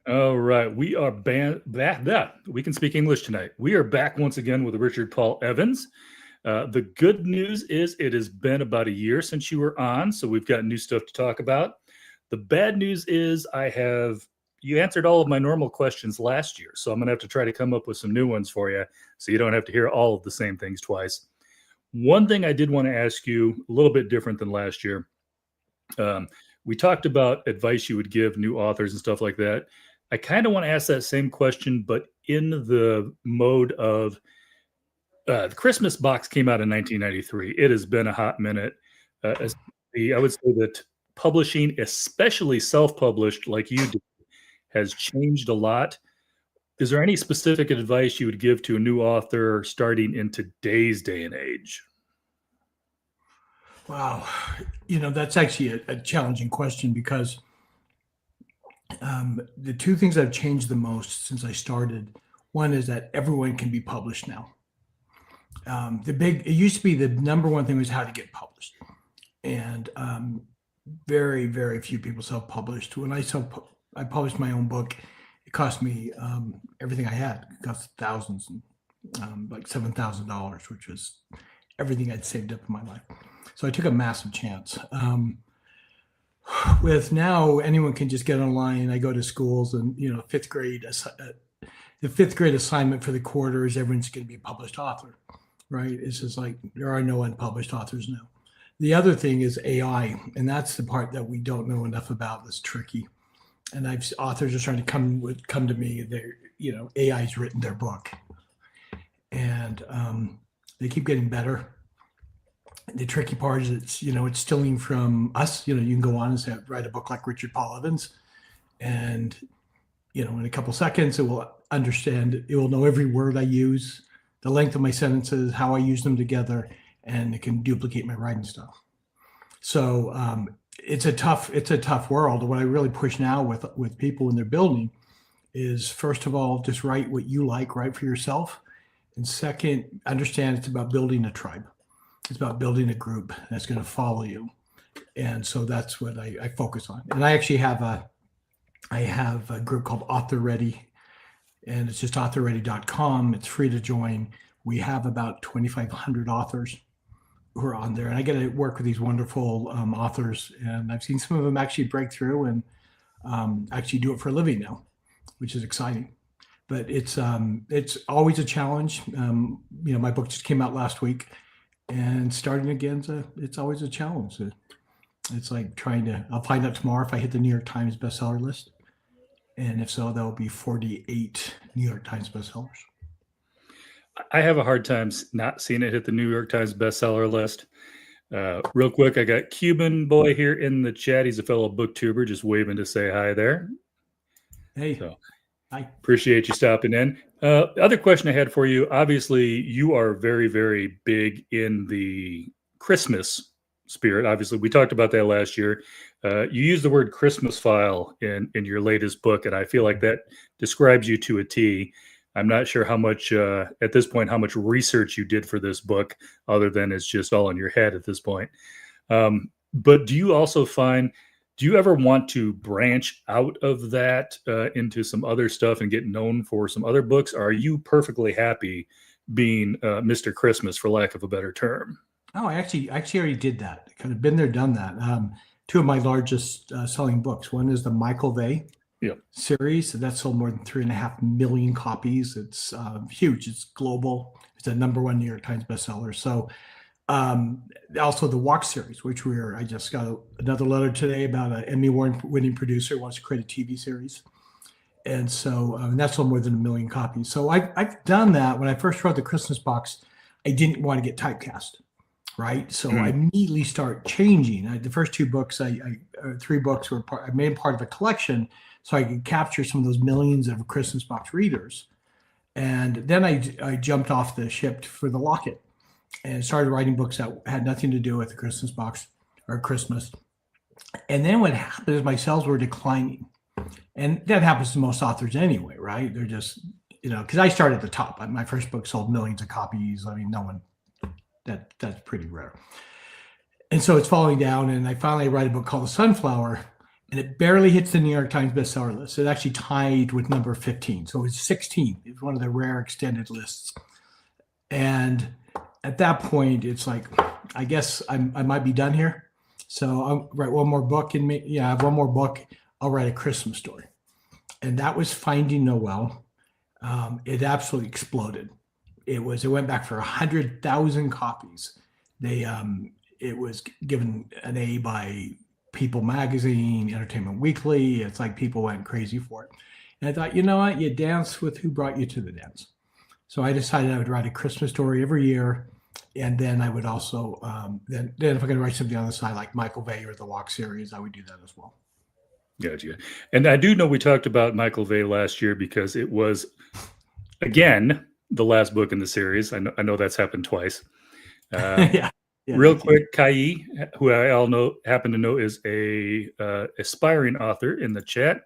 All right, we are back. We can speak English tonight. We are back once again with Richard Paul Evans. The good news is it has been about a year since you were on, so we've got new stuff to talk about. The bad news is you answered all of my normal questions last year, so I'm going to have to try to come up with some new ones for you so you don't have to hear all of the same things twice. One thing I did want to ask you, a little bit different than last year. We talked about advice you would give new authors and stuff like that. I kind of want to ask that same question, but in the mode of the Christmas box came out in 1993. It has been a hot minute. I would say that publishing, especially self-published like you do, has changed a lot. Is there any specific advice you would give to a new author starting in today's day and age? Wow. That's actually a challenging question because the two things that have changed the most since I started, one is that everyone can be published now. It used to be the number one thing was how to get published. And very, very few people self-published. When I published my own book, it cost me everything I had. It cost thousands, like $7,000, which was everything I'd saved up in my life. So I took a massive chance. With now, anyone can just get online. I go to schools, and the fifth grade assignment for the quarter is everyone's going to be a published author, right? It's just like there are no unpublished authors now. The other thing is AI, and that's the part that we don't know enough about. That's tricky. And authors are trying to come to me. AI's written their book, and they keep getting better. The tricky part is it's stealing from us. You can go on and say, write a book like Richard Paul Evans, and in a couple seconds it will understand. It will know every word I use, the length of my sentences, how I use them together, and it can duplicate my writing style. So it's a tough world. What I really push now with people when they're building is, first of all, just write what you like, write for yourself, and second, understand it's about building a tribe. It's about building a group that's going to follow you. And so that's what I focus on. And I actually have a group called Author Ready, and it's just authorready.com. It's free to join. We have about 2,500 authors who are on there. And I get to work with these wonderful authors. And I've seen some of them actually break through and actually do it for a living now, which is exciting. But it's always a challenge. My book just came out last week. And starting again, it's always a challenge. It's like I'll find out tomorrow if I hit the New York Times bestseller list. And if so, that'll be 48 New York Times bestsellers. I have a hard time not seeing it hit the New York Times bestseller list. Real quick, I got Cuban Boy here in the chat. He's a fellow booktuber, just waving to say hi there. Hey. So, hi. Appreciate you stopping in. Other question I had for you, obviously you are very, very big in the Christmas spirit. Obviously, we talked about that last year. You use the word Christmas file in your latest book, and I feel like that describes you to a T. I'm not sure how much, at this point, how much research you did for this book, other than it's just all in your head at this point. But do you ever want to branch out of that into some other stuff and get known for some other books? Or are you perfectly happy being Mr. Christmas, for lack of a better term? Oh, I actually already did that. Kind of been there, done that. Two of my largest selling books. One is the Michael Vey series. So that sold more than 3.5 million copies. It's huge. It's global. It's a #1 New York Times bestseller. So also the Walk series, which I just got another letter today about an Emmy Award-winning producer who wants to create a TV series. And so that sold more than 1 million copies. So I've done that. When I first wrote the Christmas box, I didn't want to get typecast, right? So I immediately start changing. The first 2 books, 3 books I made part of a collection so I could capture some of those millions of Christmas box readers. And then I jumped off the ship for the Locket and started writing books that had nothing to do with the Christmas box or Christmas. And then what happened is my sales were declining. And that happens to most authors anyway, right? They're just, because I started at the top. My first book sold millions of copies. I mean, that's pretty rare. And so it's falling down. And I finally write a book called The Sunflower. and it barely hits the New York Times bestseller list. It actually tied with number 15. So it's 16. It's one of the rare extended lists. And at that point, it's like, I guess I might be done here. So I'll write one more book I have one more book. I'll write a Christmas story. And that was Finding Noel. It absolutely exploded. It went back for 100,000 copies. It was given an A by People Magazine, Entertainment Weekly. It's like people went crazy for it. And I thought, you know what? You dance with who brought you to the dance. So I decided I would write a Christmas story every year. And then I would also, then if I could write something on the side like Michael Vey or the Walk series, I would do that as well. Gotcha. And I do know we talked about Michael Vey last year because it was, again, the last book in the series. I know that's happened twice. Yeah. Real quick, Kai, who I happen to know is a aspiring author in the chat.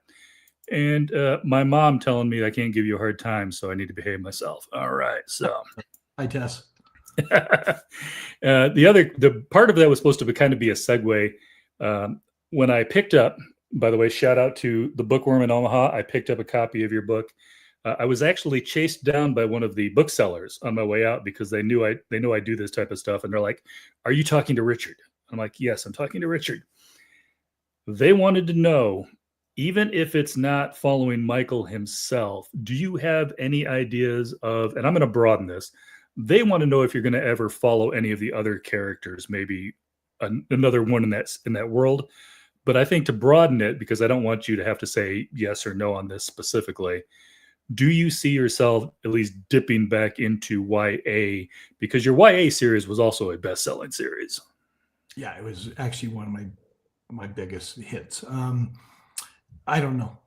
And my mom telling me I can't give you a hard time, so I need to behave myself. All right. So hi, Tess. The part of that was supposed to kind of be a segue. When I picked up, by the way, shout out to the Bookworm in Omaha. I picked up a copy of your book. I was actually chased down by one of the booksellers on my way out because they know I do this type of stuff. And they're like, "Are you talking to Richard?" I'm like, "Yes, I'm talking to Richard." They wanted to know, even if it's not following Michael himself, do you have any ideas of, and I'm going to broaden this, they want to know if you're going to ever follow any of the other characters, maybe another one in that world. But I think to broaden it, because I don't want you to have to say yes or no on this specifically, do you see yourself at least dipping back into YA? Because your YA series was also a best-selling series. Yeah, it was actually one of my biggest hits. I don't know.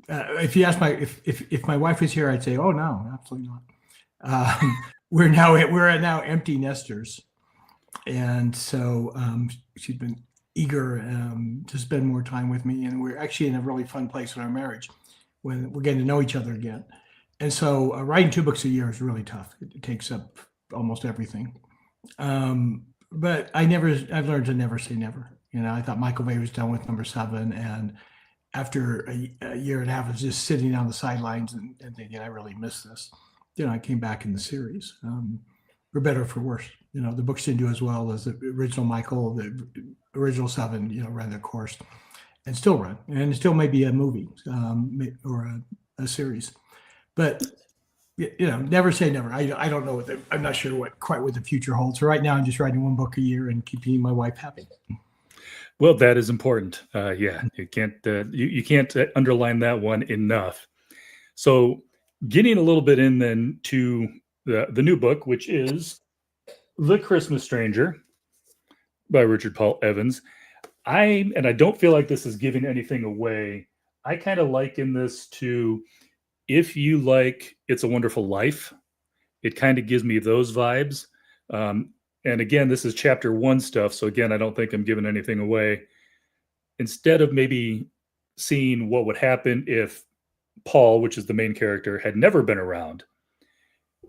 If you ask if my wife was here, I'd say, "Oh no, absolutely not." We're now empty nesters, and so she's been eager to spend more time with me, and we're actually in a really fun place in our marriage when we're getting to know each other again. And so writing 2 books a year is really tough. It takes up almost everything. But I've learned to never say never. You know, I thought Michael Vey was done with number 7, and after a year and a half of just sitting on the sidelines and thinking, I really miss this, you know, I came back in the series, for better or for worse. You know, the books didn't do as well as the original Michael. The original 7, you know, ran their course and still run, and still may be a movie or a series. But, you know, never say never. I don't know I'm not sure quite what the future holds. So right now I'm just writing 1 book a year and keeping my wife happy. Well, that is important. Yeah, you can't underline that one enough. So getting a little bit in then to the new book, which is The Christmas Stranger by Richard Paul Evans. I don't feel like this is giving anything away. I kind of liken this to, if you like It's a Wonderful Life, it kind of gives me those vibes. And again, this is chapter 1 stuff. So again, I don't think I'm giving anything away. Instead of maybe seeing what would happen if Paul, which is the main character, had never been around,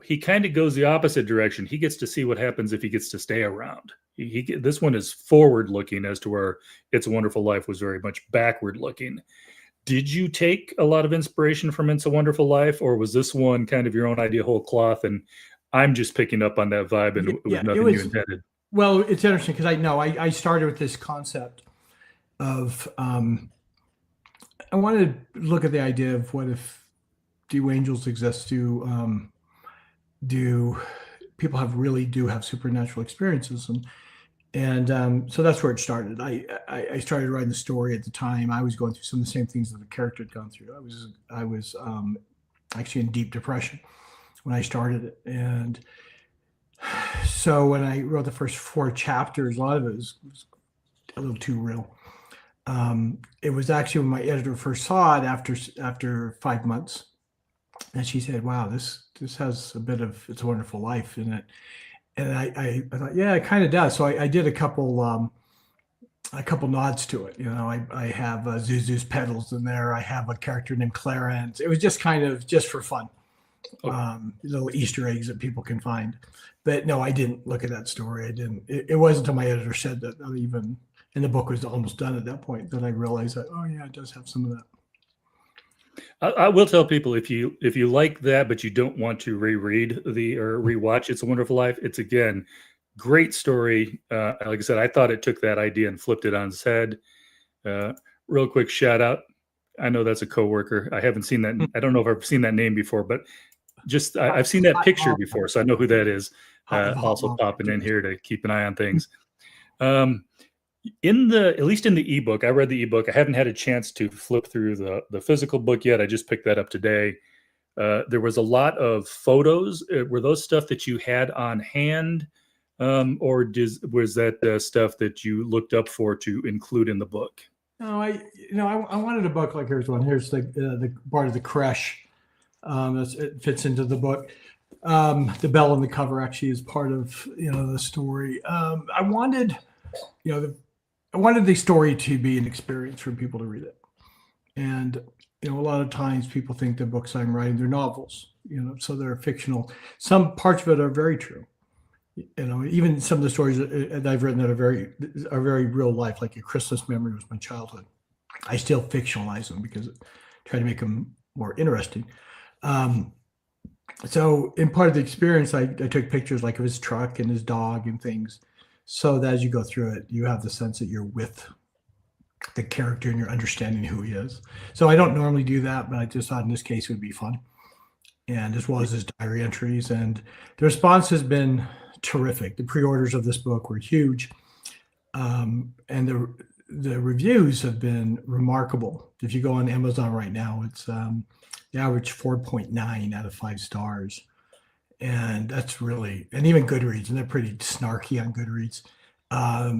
he kind of goes the opposite direction. He gets to see what happens if he gets to stay around. This one is forward looking, as to where It's a Wonderful Life was very much backward looking. Did you take a lot of inspiration from It's a Wonderful Life, or was this one kind of your own idea, whole cloth, and I'm just picking up on that vibe and it was nothing you intended? Well, it's interesting because I started with this concept of I wanted to look at the idea of what if do angels exist? Do people do have supernatural experiences? And so that's where it started. I started writing the story at the time. I was going through some of the same things that the character had gone through. I was actually in deep depression when I started it. And so when I wrote the first 4 chapters, a lot of it was a little too real. It was actually when my editor first saw it after 5 months, and she said, "Wow, this has a bit of It's a Wonderful Life in it." And I thought, yeah, it kind of does. So I did a couple nods to it. You know, I have Zuzu's Petals in there. I have a character named Clarence. It was just kind of just for fun. Little Easter eggs that people can find. But no, I didn't look at that story. I didn't. It wasn't until my editor said that And the book was almost done at that point. Then I realized that, oh yeah, it does have some of that. I will tell people, if you like that, but you don't want to reread or rewatch It's a Wonderful Life, it's, again, great story. Like I said, I thought it took that idea and flipped it on its head. Real quick shout out. I know that's a coworker. I haven't seen that. I don't know if I've seen that name before, but just I've seen that picture before, so I know who that is. Also popping in here to keep an eye on things. At least in the ebook, I read the ebook. I haven't had a chance to flip through the physical book yet. I just picked that up today. There was a lot of photos. Were those stuff that you had on hand, or was that stuff that you looked up for to include in the book? No, I wanted a book like here's one. Here's the part of the creche. It fits into the book. The bell on the cover actually is part of the story. I wanted the story to be an experience for people to read it. And a lot of times people think the books I'm writing, they're novels, so they're fictional. Some parts of it are very true. Even some of the stories that I've written that are very real life, like A Christmas Memory was my childhood. I still fictionalize them because I try to make them more interesting. So in part of the experience, I took pictures like of his truck and his dog and things, so that as you go through it, you have the sense that you're with the character and you're understanding who he is. So I don't normally do that, but I just thought in this case it would be fun. And as well as his diary entries. And the response has been terrific. The pre-orders of this book were huge. And the reviews have been remarkable. If you go on Amazon right now, it's the average 4.9 out of 5 stars. And that's really, and even Goodreads, and they're pretty snarky on Goodreads.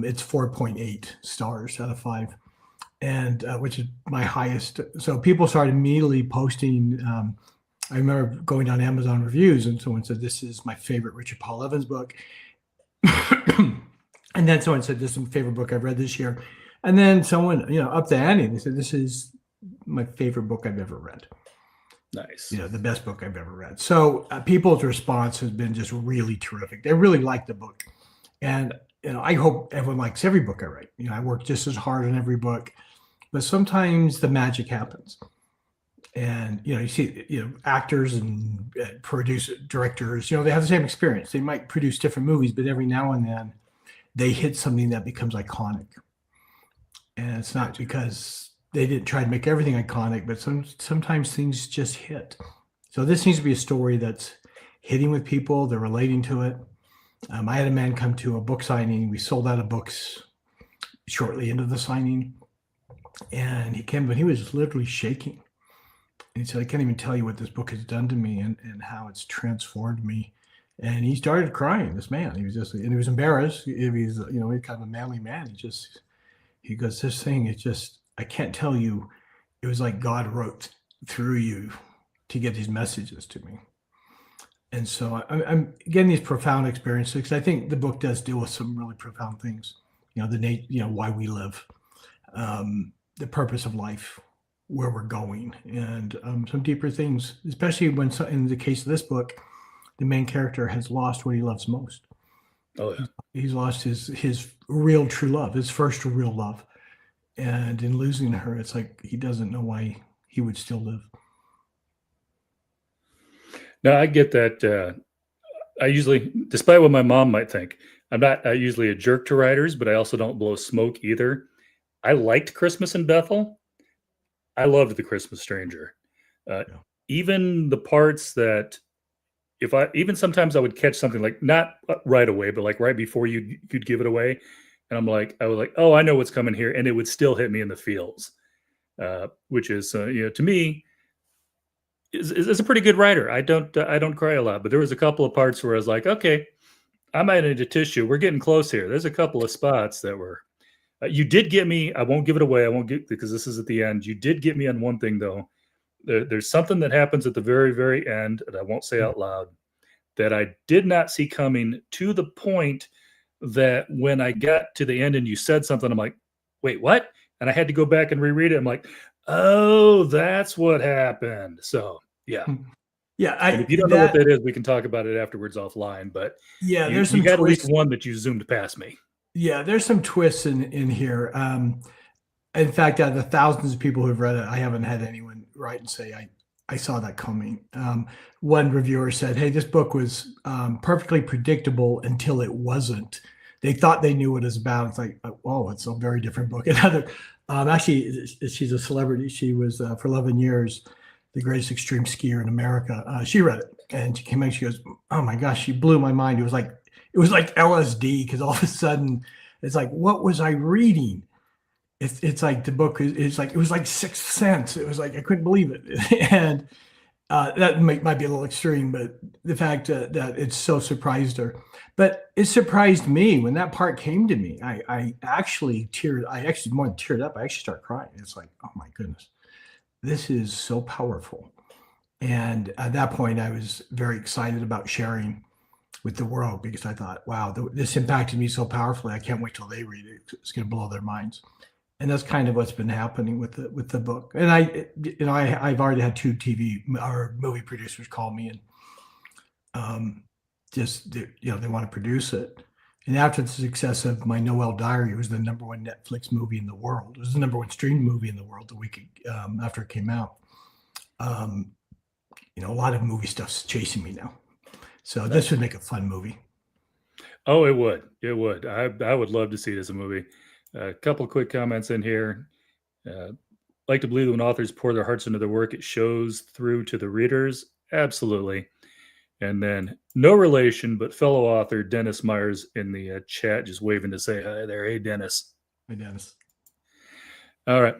It's 4.8 stars out of 5, and which is my highest. So people started immediately posting. I remember going down Amazon reviews, and someone said, "This is my favorite Richard Paul Evans book." And then someone said, "This is my favorite book I've read this year." And then someone, up the ante, they said, "This is my favorite book I've ever read." Nice. The best book I've ever read. So people's response has been just really terrific. They really like the book. And, I hope everyone likes every book I write. I work just as hard on every book, but sometimes the magic happens. And, you see, actors and directors, they have the same experience. They might produce different movies, but every now and then they hit something that becomes iconic. And it's not because they didn't try to make everything iconic, but sometimes things just hit. So this seems to be a story that's hitting with people. They're relating to it. I had a man come to a book signing. We sold out of books shortly into the signing. And he came, but he was literally shaking. And he said, "I can't even tell you what this book has done to me and how it's transformed me." And he started crying, this man. He was embarrassed. He's kind of a manly man. He goes, "This thing, I can't tell you, it was like God wrote through you to get these messages to me." And so I'm getting these profound experiences because I think the book does deal with some really profound things. Why we live, the purpose of life, where we're going, and some deeper things, especially when, in the case of this book, the main character has lost what he loves most. Oh, yeah. He's lost his real true love, his first real love. And in losing her, it's like he doesn't know why he would still live. No, I get that. I usually, despite what my mom might think, I'm not usually a jerk to writers, but I also don't blow smoke either. I liked Christmas in Bethel. I loved The Christmas Stranger. Even the parts that, even sometimes I would catch something like, not right away, but like right before you'd give it away. And I was like, oh, I know what's coming here. And it would still hit me in the feels, which is, to me, is a pretty good writer. I don't cry a lot, but there was a couple of parts where I was like, okay, I might need a tissue. We're getting close here. There's a couple of spots that were, you did get me. I won't give it away. I won't get, because this is at the end. You did get me on one thing though. There's something that happens at the very, very end that I won't say out loud that I did not see coming, to the point that when I got to the end and you said something, I'm like, wait, what? And I had to go back and reread it. I'm like, oh, that's what happened. So yeah. And if you don't know what that is, we can talk about it afterwards offline, but yeah, you got at least one that you zoomed past me. Yeah, there's some twists in here. In fact, out of the thousands of people who've read it, I haven't had anyone write and say I saw that coming. One reviewer said, "Hey, this book was perfectly predictable until it wasn't." They thought they knew what it's about. It's like, oh, it's a very different book. Another, actually, she's a celebrity. She was for 11 years the greatest extreme skier in America. She read it and she came in. She goes, "Oh my gosh, she blew my mind. It was like LSD because all of a sudden it's like, what was I reading?" It's like the book is like it was like Sixth Sense. It was like I couldn't believe it, and that might be a little extreme, but the fact that it so surprised her, but it surprised me when that part came to me. I actually teared. I actually more than teared up. I actually started crying. It's like, oh my goodness, this is so powerful. And at that point, I was very excited about sharing with the world because I thought, wow, this impacted me so powerfully. I can't wait till they read it. It's going to blow their minds. And that's kind of what's been happening with the book. And I've already had two TV or movie producers call me and they want to produce it. And after the success of my Noel Diary, it was the #1 Netflix movie in the world. It was the #1 streamed movie in the world the week after it came out. A lot of movie stuff's chasing me now. So this would make a fun movie. Oh, it would. It would. I would love to see it as a movie. A couple quick comments in here. Like to believe that when authors pour their hearts into their work, it shows through to the readers. Absolutely. And then no relation, but fellow author Dennis Myers in the chat just waving to say hi there. Hey, Dennis. Hey, Dennis. All right.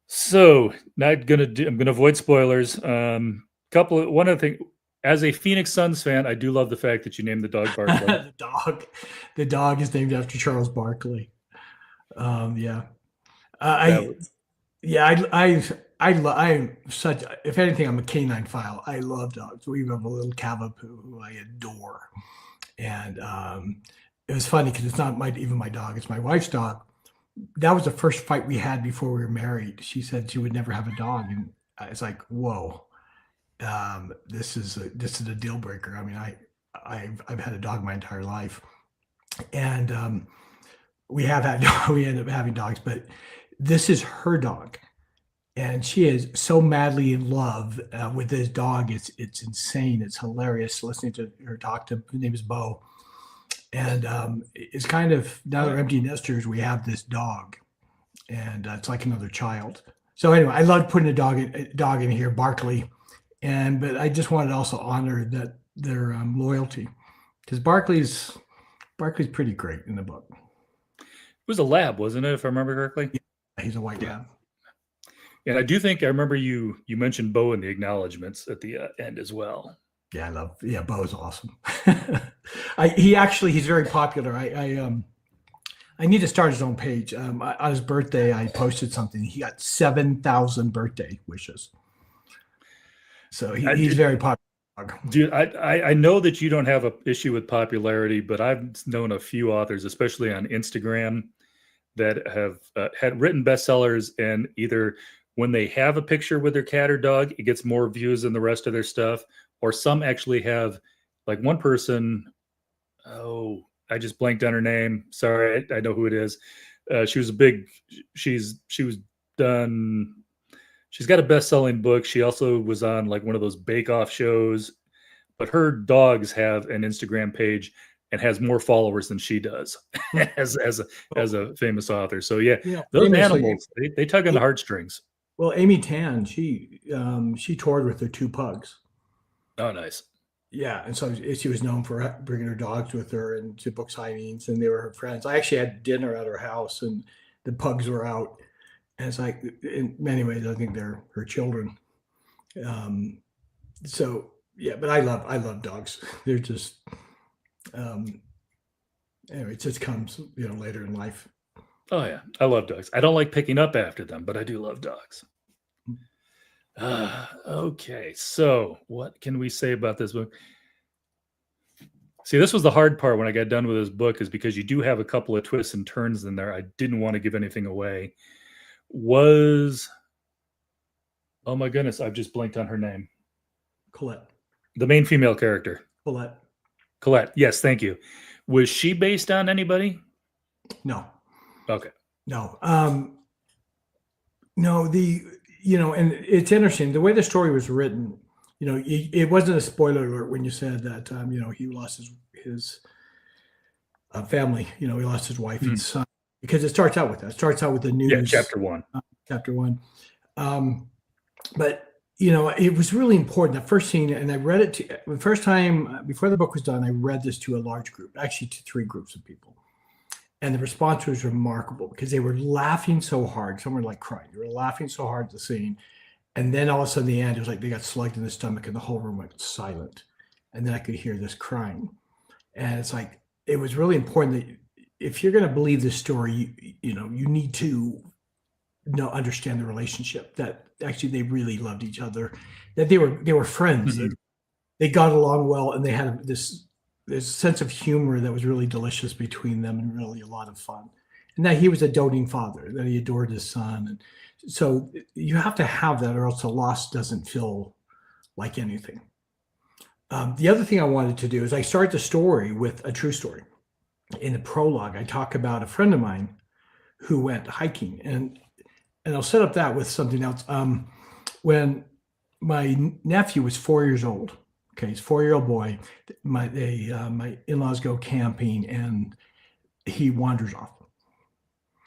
So I'm gonna avoid spoilers. One other thing. As a Phoenix Suns fan, I do love the fact that you named the dog Barkley. the dog is named after Charles Barkley. Yeah. I'm such. If anything, I'm a canine file. I love dogs. We have a little Cavapoo who I adore, and it was funny because it's not even my dog; it's my wife's dog. That was the first fight we had before we were married. She said she would never have a dog, and it's like, whoa, this is a deal breaker. I mean, I've had a dog my entire life, and we ended up having dogs, but this is her dog. And she is so madly in love with this dog. It's insane. It's hilarious listening to her talk to. Her name is Bo, and it's kind of now they're empty nesters. We have this dog, and it's like another child. So anyway, I love putting a dog in here, Barkley, but I just wanted to also honor that their loyalty because Barkley's pretty great in the book. It was a lab, wasn't it? If I remember correctly. Yeah, he's a white lab. And I do think I remember you mentioned Bo in the acknowledgments at the end as well. Yeah, Bo is awesome. He's very popular. I need to start his own page. On his birthday, I posted something. He got 7,000 birthday wishes. So he's very popular. Dude, I know that you don't have an issue with popularity, but I've known a few authors, especially on Instagram, that have had written bestsellers, and either when they have a picture with their cat or dog, it gets more views than the rest of their stuff. Or some actually have, like one person, I just blanked on her name. Sorry, I know who it is. She's got a best-selling book. She also was on like one of those bake-off shows, but her dogs have an Instagram page and has more followers than she does as a famous author. So yeah those animals, they tug on the heartstrings. Well, Amy Tan, she toured with her 2 pugs. Oh, nice. Yeah, and so she was known for bringing her dogs with her and to book signings, and they were her friends. I actually had dinner at her house, and the pugs were out, and it's like, in many ways, I think they're her children. So yeah, but I love dogs. They're just anyway, it just comes later in life. Oh yeah, I love dogs. I don't like picking up after them, but I do love dogs. Okay, so what can we say about this book? See, this was the hard part when I got done with this book, is because you do have a couple of twists and turns in there. I didn't want to give anything away. Oh my goodness, I've just blanked on her name. Colette. The main female character. Colette. Yes, thank you. Was she based on anybody? No, Okay. no, no. And it's interesting the way the story was written. It wasn't a spoiler alert when you said that. He lost his family. He lost his wife and son, because it starts out with that. It starts out with the news. Yeah, chapter 1. Chapter 1. But it was really important. The first scene, and I read it the first time before the book was done. I read this to a large group, actually to 3 groups of people, and the response was remarkable because they were laughing so hard. Some were like crying. They were laughing so hard at the scene, and then all of a sudden, the end, it was like they got slugged in the stomach, and the whole room went silent. And then I could hear this crying, and it's like it was really important that if you're going to believe this story, you need to understand the relationship, that actually they really loved each other, that they were friends, Mhm. they got along well, and they had this sense of humor that was really delicious between them, and really a lot of fun. And that he was a doting father, that he adored his son. And so you have to have that, or else the loss doesn't feel like anything. The other thing I wanted to do is I start the story with a true story. In the prologue, I talk about a friend of mine who went hiking, and I'll set up that with something else. When my nephew was 4 years old, okay, he's a 4-year-old boy, my in-laws go camping, and he wanders off.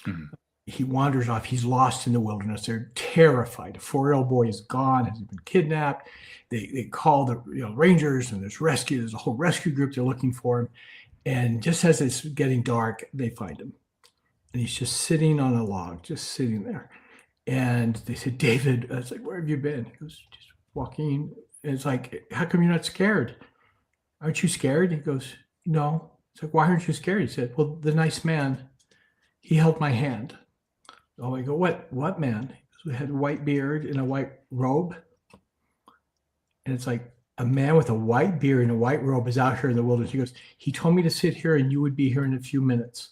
Mhm. He wanders off. He's lost in the wilderness. They're terrified. A 4-year-old boy is gone. Has been kidnapped. They call the rangers, and there's a whole rescue group. They're looking for him. And just as it's getting dark, they find him. And he's just sitting on a log, just sitting there. And they said, David, I was like, where have you been? He goes, just walking. And it's like, how come you're not scared? Aren't you scared? He goes, no. It's like, why aren't you scared? He said, well, the nice man, he held my hand. Oh, I go, what man? He had a white beard and a white robe. And it's like, a man with a white beard and a white robe is out here in the wilderness. He goes, he told me to sit here and you would be here in a few minutes.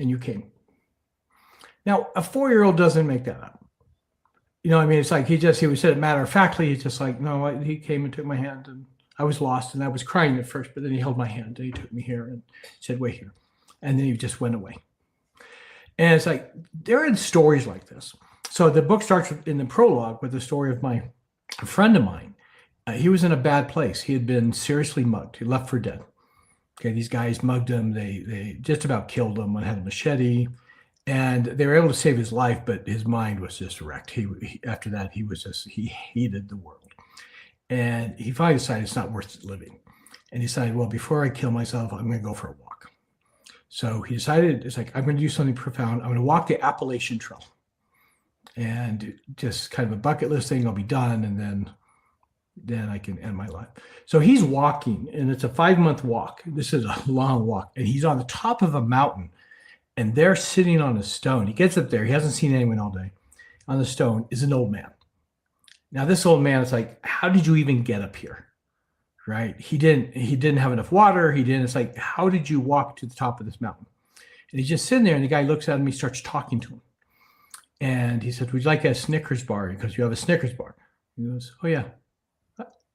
And you came. Now, a 4-year-old doesn't make that up. It's like he said it matter of factly. He's just like, no, he came and took my hand, and I was lost, and I was crying at first, but then he held my hand and he took me here and said, wait here. And then he just went away. And it's like, there are stories like this. So the book starts in the prologue with the story of a friend of mine. He was in a bad place. He had been seriously mugged. He left for dead. Okay, these guys mugged him. They just about killed him. One had a machete, and they were able to save his life, but his mind was just wrecked. After that, he hated the world. And he finally decided it's not worth living. And he decided, well, before I kill myself, I'm going to go for a walk. So he decided, it's like, I'm going to do something profound. I'm going to walk the Appalachian Trail. And just kind of a bucket list thing. I'll be done, and then I can end my life. So he's walking, and it's a 5-month walk. This is a long walk, and he's on the top of a mountain, and they're sitting on a stone. He gets up there. He hasn't seen anyone all day. On the stone is an old man. Now, this old man is like, how did you even get up here? Right? He didn't have enough water. It's like, how did you walk to the top of this mountain? And he's just sitting there, and the guy looks at him. He starts talking to him. And he said, would you like a Snickers bar? Because you have a Snickers bar. He goes, oh, yeah.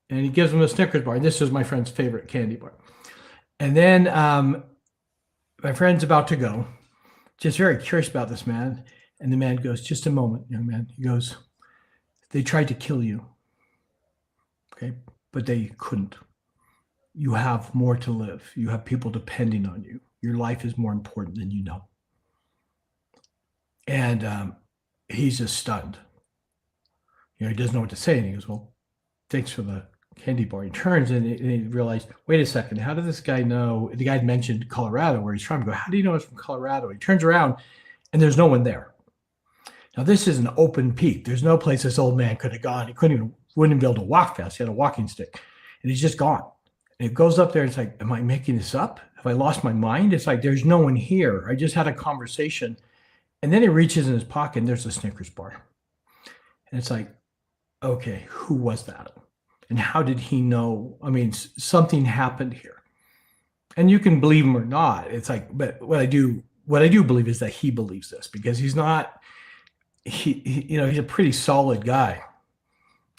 And he gives him a Snickers bar. And this is my friend's favorite candy bar. And then my friend's about to go, just very curious about this man. And the man goes, just a moment, young man. He goes, they tried to kill you. Okay, but they couldn't. You have more to live. You have people depending on you. Your life is more important than you know. And he's just stunned. He doesn't know what to say. And he goes, well, thanks for the candy bar. He turns and he realized, wait a second, how did this guy know? The guy had mentioned Colorado, where he's from. I go, how do you know it's from Colorado? He turns around and there's no one there. Now, this is an open peak. There's no place this old man could have gone. He wouldn't even be able to walk fast. He had a walking stick, and he's just gone. And it goes up there. And it's like, am I making this up? Have I lost my mind? It's like, there's no one here. I just had a conversation. And then he reaches in his pocket, and there's a Snickers bar. And it's like, okay, who was that? And how did he know? I mean, something happened here. And you can believe him or not. It's like, but what I do believe is that he believes this, because he's not, he's a pretty solid guy.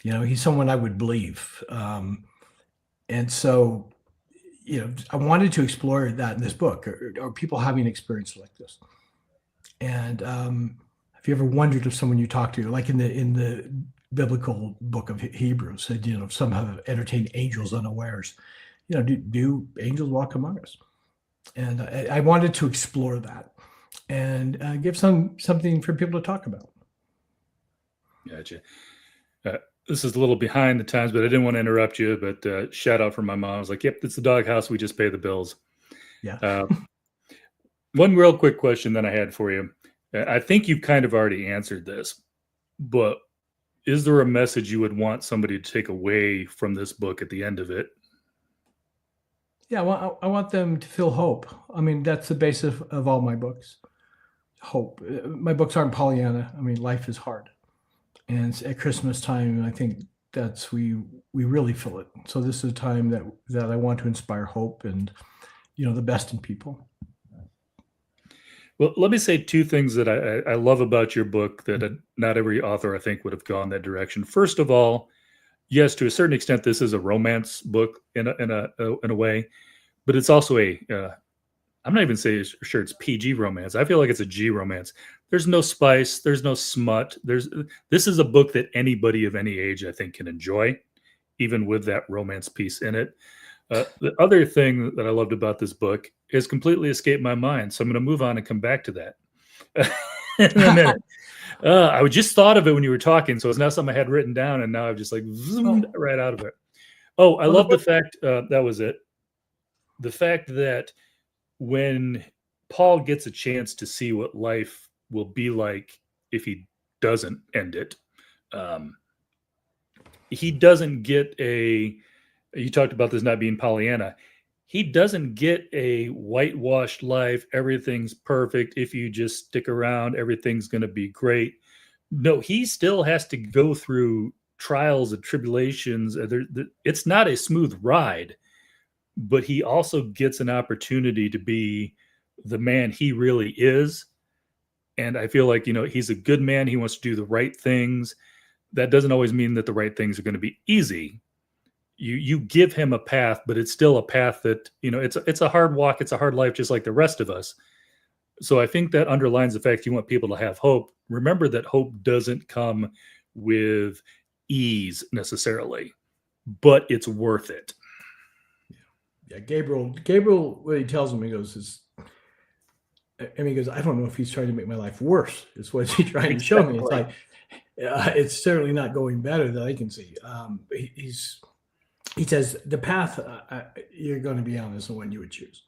He's someone I would believe. And so, I wanted to explore that in this book, or people having experiences like this. And have you ever wondered if someone you talk to, like in the biblical book of Hebrews, said, some have entertained angels unawares. Do angels walk among us? And I wanted to explore that and give something for people to talk about. Gotcha. This is a little behind the times, but I didn't want to interrupt you. But shout out from my mom. I was like, "Yep, it's the doghouse. We just pay the bills." Yeah. One real quick question that I had for you. I think you've kind of already answered this, but is there a message you would want somebody to take away from this book at the end of it? Yeah, well, I want them to feel hope. I mean, that's the basis of all my books. Hope. My books aren't Pollyanna. I mean, life is hard. And at Christmas time, I think that's we really feel it. So this is a time that I want to inspire hope and the best in people. Well, let me say two things that I love about your book that not every author I think would have gone that direction. First of all, yes, to a certain extent, this is a romance book in a way, but it's also I'm not even saying sure it's PG romance. I feel like it's a G romance. There's no spice. There's no smut. This is a book that anybody of any age, I think, can enjoy, even with that romance piece in it. The other thing that I loved about this book is completely escaped my mind. So I'm going to move on and come back to that in a minute. I just thought of it when you were talking. So it's now something I had written down, and now I've just like zoomed right out of it. Oh, I love the fact that was it. The fact that when Paul gets a chance to see what life will be like if he doesn't end it, he doesn't get you talked about this not being Pollyanna. He doesn't get a whitewashed life. Everything's perfect. If you just stick around, everything's going to be great. No, he still has to go through trials and tribulations. It's not a smooth ride, but he also gets an opportunity to be the man he really is. And I feel like, he's a good man. He wants to do the right things. That doesn't always mean that the right things are going to be easy. You give him a path, but it's still a path that, it's a hard walk. It's a hard life, just like the rest of us. So I think that underlines the fact you want people to have hope. Remember that hope doesn't come with ease necessarily, but it's worth it. Yeah, Gabriel, what he tells him, he goes, I don't know if he's trying to make my life worse. Is what he's trying to show me. It's like, it's certainly not going better that I can see. He says, the path you're going to be on isn't one you would choose.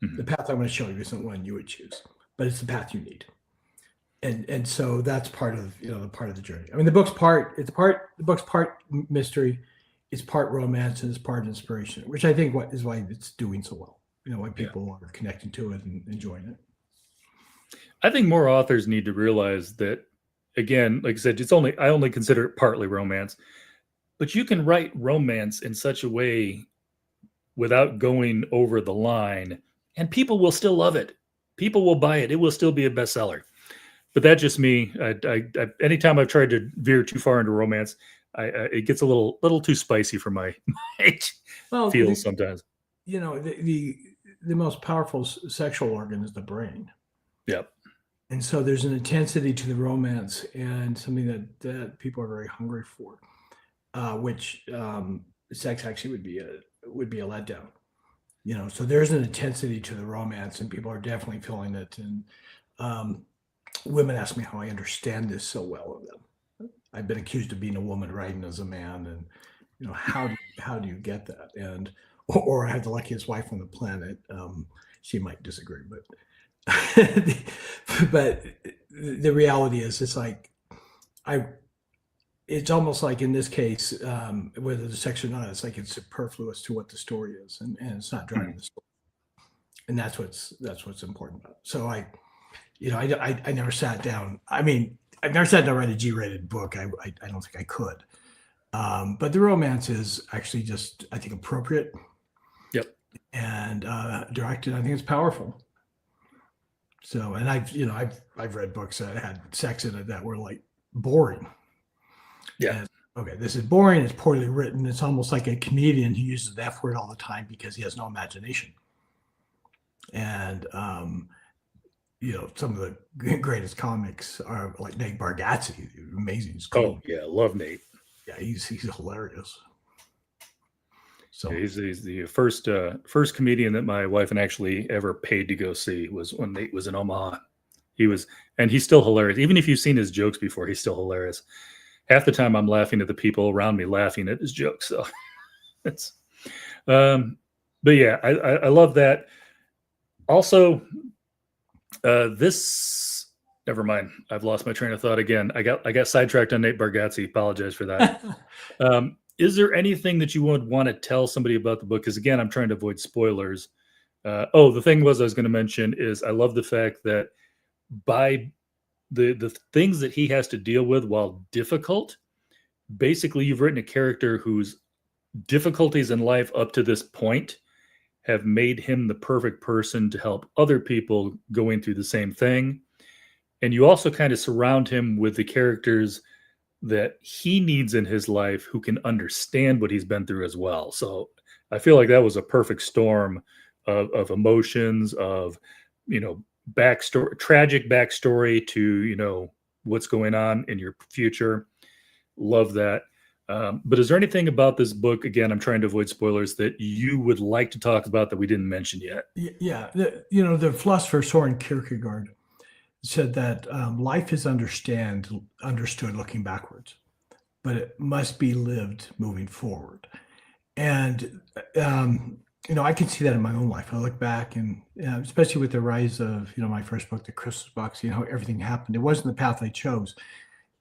Mm-hmm. The path I'm going to show you isn't one you would choose, but it's the path you need. And so that's part of the journey. I mean, the book's part mystery, it's part romance, and it's part inspiration, which I think is why it's doing so well. Why people are connecting to it and enjoying it. I think more authors need to realize that, again, like I said, I only consider it partly romance, but you can write romance in such a way without going over the line, and people will still love it. People will buy it. It will still be a bestseller. But that's just me. Anytime I've tried to veer too far into romance, it gets a little too spicy for my feels sometimes. The most powerful sexual organ is the brain. Yep. And so there's an intensity to the romance and something that people are very hungry for, which sex actually would be a letdown. So there's an intensity to the romance, and people are definitely feeling it. And women ask me how I understand this so well of them. I've been accused of being a woman writing as a man, and how do you get that? And or I have the luckiest wife on the planet. She might disagree, but but the reality is, it's like it's almost like in this case, whether the sex or not, it's like it's superfluous to what the story is, and it's not driving the story, and that's what's important about it. So I never sat down. I mean, I've never sat down to write a G-rated book. I don't think I could. But the romance is actually just, I think, appropriate. Yep. And directed. I think it's powerful. So, and I've read books that had sex in it that were like boring. Yeah. okay, this is boring, it's poorly written. It's almost like a comedian who uses the F word all the time because he has no imagination. And, some of the greatest comics are like Nate Bargatze, amazing. He's cool. Oh yeah, love Nate. Yeah, he's hilarious. So yeah, he's the first comedian that my wife and actually ever paid to go see was when Nate was in Omaha. And he's still hilarious. Even if you've seen his jokes before, he's still hilarious. Half the time I'm laughing at the people around me laughing at his jokes. So it's, but yeah, I love that. Also, never mind. I've lost my train of thought again. I got sidetracked on Nate Bargatze. Apologize for that. Is there anything that you would want to tell somebody about the book? Because again, I'm trying to avoid spoilers. The thing I was going to mention is I love the fact that by the things that he has to deal with while difficult, basically you've written a character whose difficulties in life up to this point have made him the perfect person to help other people going through the same thing. And you also kind of surround him with the characters that he needs in his life who can understand what he's been through as well. So I feel like that was a perfect storm of emotions, of, backstory, tragic backstory to, what's going on in your future. Love that. But is there anything about this book, again, I'm trying to avoid spoilers, that you would like to talk about that we didn't mention yet? Yeah. The philosopher Soren Kierkegaard said that life is understood looking backwards, but it must be lived moving forward. And, I can see that in my own life. I look back and especially with the rise of, my first book, The Christmas Box, everything happened. It wasn't the path I chose.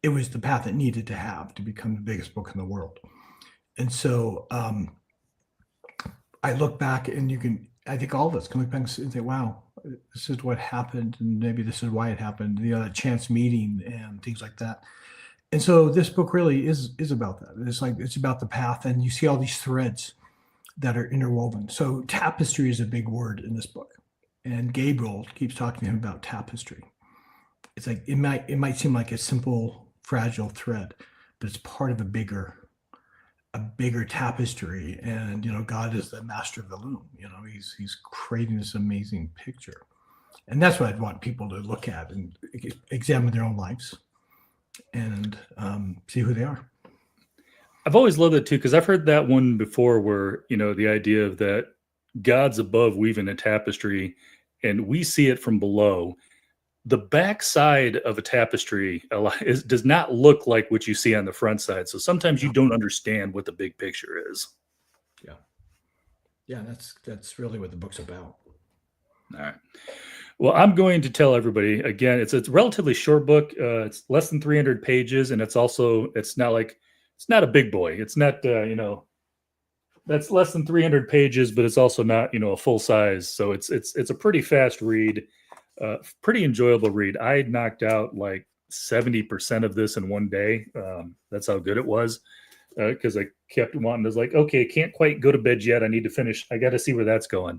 It was the path it needed to have to become the biggest book in the world. And so I look back and I think all of us can look back and say, wow, this is what happened. And maybe this is why it happened, that chance meeting and things like that. And so this book really is about that. It's about the path, and you see all these threads that are interwoven. So tapestry is a big word in this book. And Gabriel keeps talking to him about tapestry. It's like, it might seem like a simple, fragile thread, but it's part of a bigger tapestry. And, God is the master of the loom. He's creating this amazing picture. And that's what I'd want people to look at and examine their own lives and see who they are. I've always loved it too, because I've heard that one before where, the idea of that God's above weaving a tapestry and we see it from below. The back side of a tapestry does not look like what you see on the front side. So sometimes you don't understand what the big picture is. Yeah. Yeah, that's really what the book's about. All right. Well, I'm going to tell everybody again, it's a relatively short book. It's less than 300 pages. And it's not a big boy. It's not, that's less than 300 pages, but it's also not, a full size. So it's a pretty fast read, pretty enjoyable read. I knocked out like 70% of this in one day. That's how good it was. Because I kept wanting to, like, okay, can't quite go to bed yet. I need to finish. I got to see where that's going.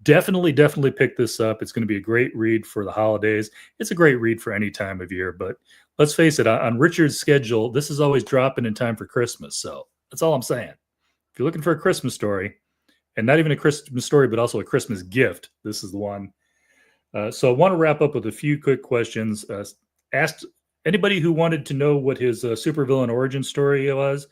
Definitely pick this up. It's going to be a great read for the holidays. It's a great read for any time of year, but let's face it, on Richard's schedule, this is always dropping in time for Christmas. So that's all I'm saying. If you're looking for a Christmas story, and not even a Christmas story, but also a Christmas gift, this is the one. So I want to wrap up with a few quick questions. Asked anybody who wanted to know what his supervillain origin story was,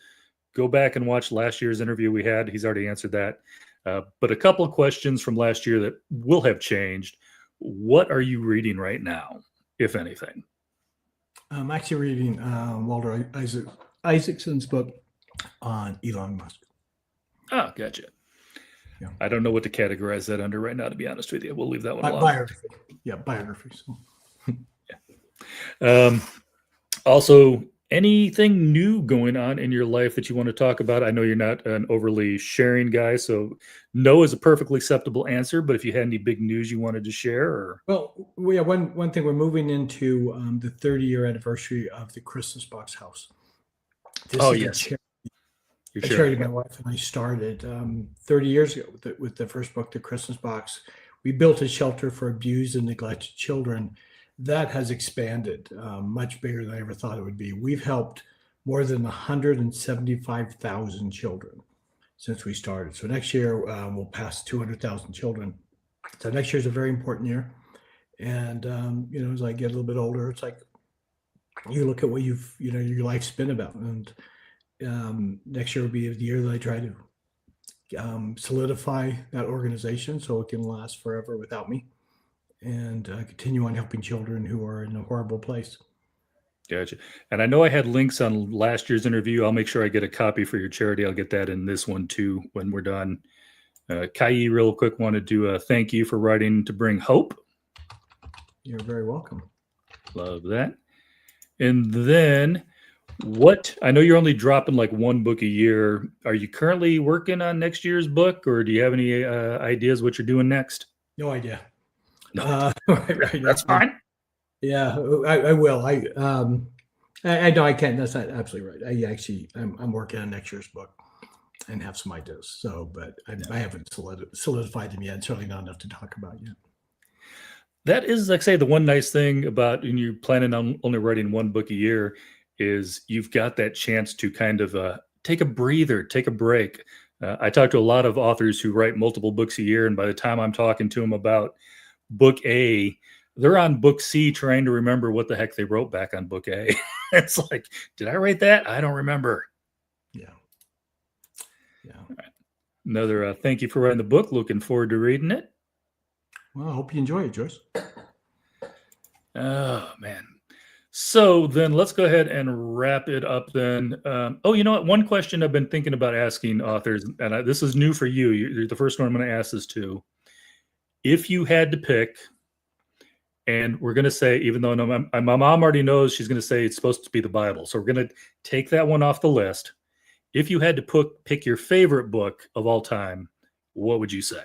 go back and watch last year's interview we had. He's already answered that. But a couple of questions from last year that will have changed. What are you reading right now, if anything? I'm actually reading Walter Isaacson's book on Elon Musk. Oh, gotcha. Yeah. I don't know what to categorize that under right now, to be honest with you. We'll leave that one alone. Biography. Yeah, biography. So. Yeah. Also, anything new going on in your life that you want to talk about? I know you're not an overly sharing guy, so no is a perfectly acceptable answer. But if you had any big news you wanted to share, or one thing, we're moving into the 30-year anniversary of the Christmas Box House. This is a charity my wife and I started 30 years ago with the first book, The Christmas Box. We built a shelter for abused and neglected children. That has expanded much bigger than I ever thought it would be. We've helped more than 175,000 children since we started. So next year we'll pass 200,000 children. So next year is a very important year. And, as I get a little bit older, it's like you look at what your life's been about. And next year will be the year that I try to solidify that organization so it can last forever without me, and continue on helping children who are in a horrible place. Gotcha. And I know I had links on last year's interview. I'll make sure I get a copy for your charity. I'll get that in this one too when we're done. Kai, real quick, wanted to thank you for writing to bring hope. You're very welcome. Love that. And then I know you're only dropping like one book a year. Are you currently working on next year's book, or do you have any ideas what you're doing next? No idea. No. Right, that's fine. Yeah, I will. I know I can't. That's not absolutely right. I'm working on next year's book and have some ideas. So, but I haven't solidified them yet. Certainly not enough to talk about yet. That is, like I say, the one nice thing about when you're planning on only writing one book a year is you've got that chance to kind of take a breather, take a break. I talk to a lot of authors who write multiple books a year, and by the time I'm talking to them about book A, they're on book C trying to remember what the heck they wrote back on book A. It's like, did I write that? I don't remember. Yeah. All right. Another thank you for writing the book. Looking forward to reading it. Well, I hope you enjoy it, Joyce. Oh, man. So then let's go ahead and wrap it up then. You know what? One question I've been thinking about asking authors, and this is new for you. You're the first one I'm going to ask this to. If you had to pick, and we're going to say, even though my mom already knows, she's going to say it's supposed to be the Bible. So we're going to take that one off the list. If you had to pick your favorite book of all time, what would you say?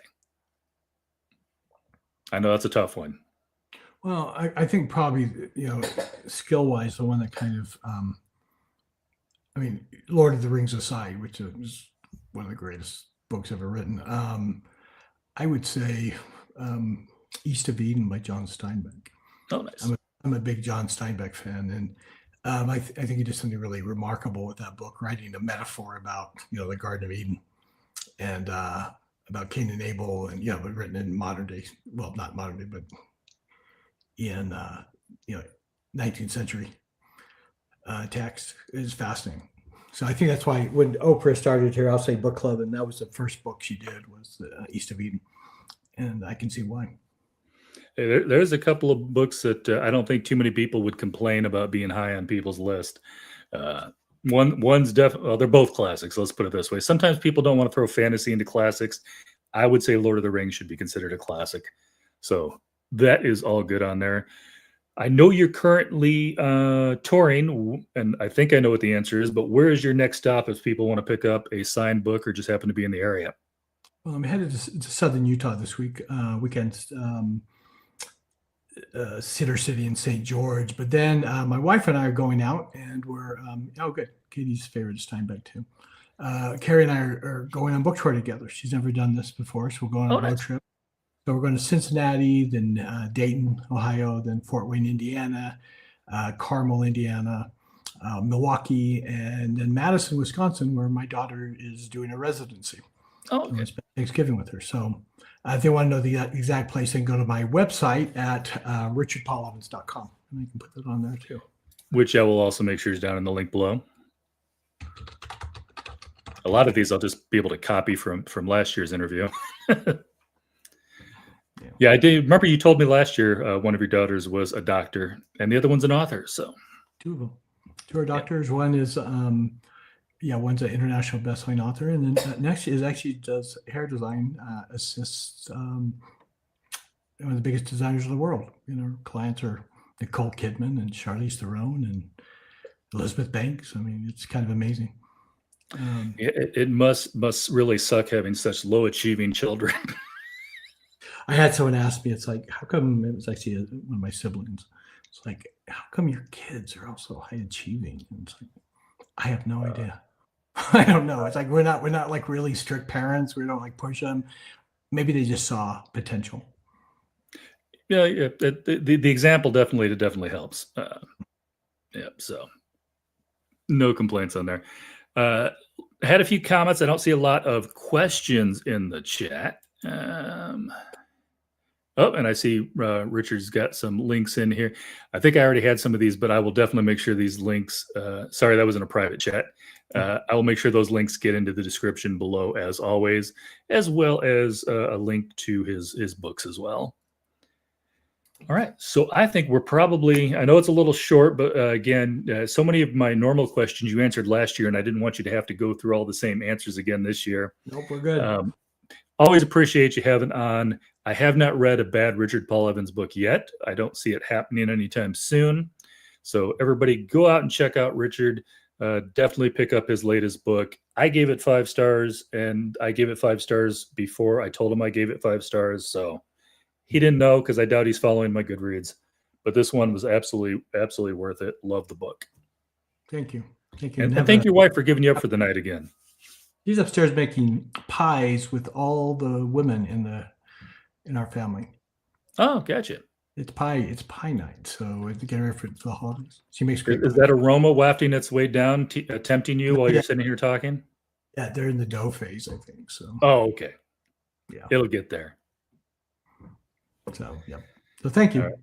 I know that's a tough one. Well, I think probably, skill-wise, the one that kind of, Lord of the Rings aside, which is one of the greatest books ever written, I would say East of Eden by John Steinbeck. Oh, nice. I'm a big John Steinbeck fan, and I think he did something really remarkable with that book, writing a metaphor about, the Garden of Eden, and about Cain and Abel, and but written in modern day, well, not modern day, but in 19th century text is fascinating. So I think that's why when Oprah started here, I'll say book club, and that was the first book she did was East of Eden, and I can see why. There's a couple of books that I don't think too many people would complain about being high on people's list. One's definitely, they're both classics. Let's put it this way. Sometimes people don't want to throw fantasy into classics. I would say Lord of the Rings should be considered a classic. So that is all good on there. I know you're currently touring, and I think I know what the answer is, but where is your next stop if people want to pick up a signed book or just happen to be in the area? Well, I'm headed to southern Utah this weekend, Cedar City and St. George. But then my wife and I are going out, and we're good. Katie's favorite is Steinbeck too. Carrie and I are going on book tour together. She's never done this before, so we're going on a road trip. So we're going to Cincinnati, then Dayton, Ohio, then Fort Wayne, Indiana, Carmel, Indiana, Milwaukee, and then Madison, Wisconsin, where my daughter is doing a residency. Oh, okay. So spend Thanksgiving with her. So if they want to know the exact place, they can go to my website at richardpaulevans.com, and I can put that on there too. Which I will also make sure is down in the link below. A lot of these I'll just be able to copy from last year's interview. Yeah, I did. Remember you told me last year one of your daughters was a doctor and the other one's an author. So two of them. Two are doctors. Yeah. One is one's an international best-selling author, and then next is actually does hair design, assists one of the biggest designers in the world. Clients are Nicole Kidman and Charlize Theron and Elizabeth Banks. I mean, it's kind of amazing. It must really suck having such low-achieving children. I had someone ask me, it's like, how come, it was actually one of my siblings. It's like, how come your kids are also high achieving? And it's like, I have no idea. I don't know. It's like, we're not like really strict parents. We don't like push them. Maybe they just saw potential. Yeah. The example definitely helps. So No complaints on there. Had a few comments. I don't see a lot of questions in the chat. Oh, and I see Richard's got some links in here. I think I already had some of these, but I will definitely make sure these links, sorry, that was in a private chat. I will make sure those links get into the description below as always, as well as a link to his books as well. All right. So I think we're probably, I know it's a little short, but again, so many of my normal questions you answered last year, and I didn't want you to have to go through all the same answers again this year. Nope, we're good. Always appreciate you having on. I have not read a bad Richard Paul Evans book yet. I don't see it happening anytime soon. So everybody go out and check out Richard. Definitely pick up his latest book. I gave it 5 stars, and I gave it 5 stars before I told him I gave it 5 stars. So he didn't know because I doubt he's following my Goodreads. But this one was absolutely worth it. Love the book. Thank you. Thank you. And thank your wife for giving you up for the night again. She's upstairs making pies with all the women in our family. Oh, gotcha. It's pie night, so to get ready for the holidays. She makes great. Is that aroma wafting its way down, tempting you while you're sitting here talking? Yeah, they're in the dough phase, I think. So. Oh, okay. Yeah, it'll get there. So yeah. So thank you. Right.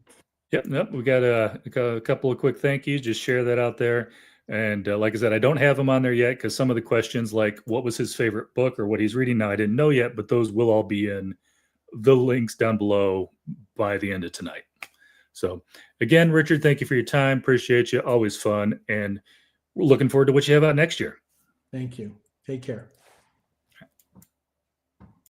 Yep. We got a couple of quick thank yous. Just share that out there. And like I said, I don't have them on there yet because some of the questions, like what was his favorite book or what he's reading now, I didn't know yet. But those will all be in the links down below by the end of tonight. So again, Richard, thank you for your time. Appreciate you. Always fun. And we're looking forward to what you have out next year. Thank you. Take care.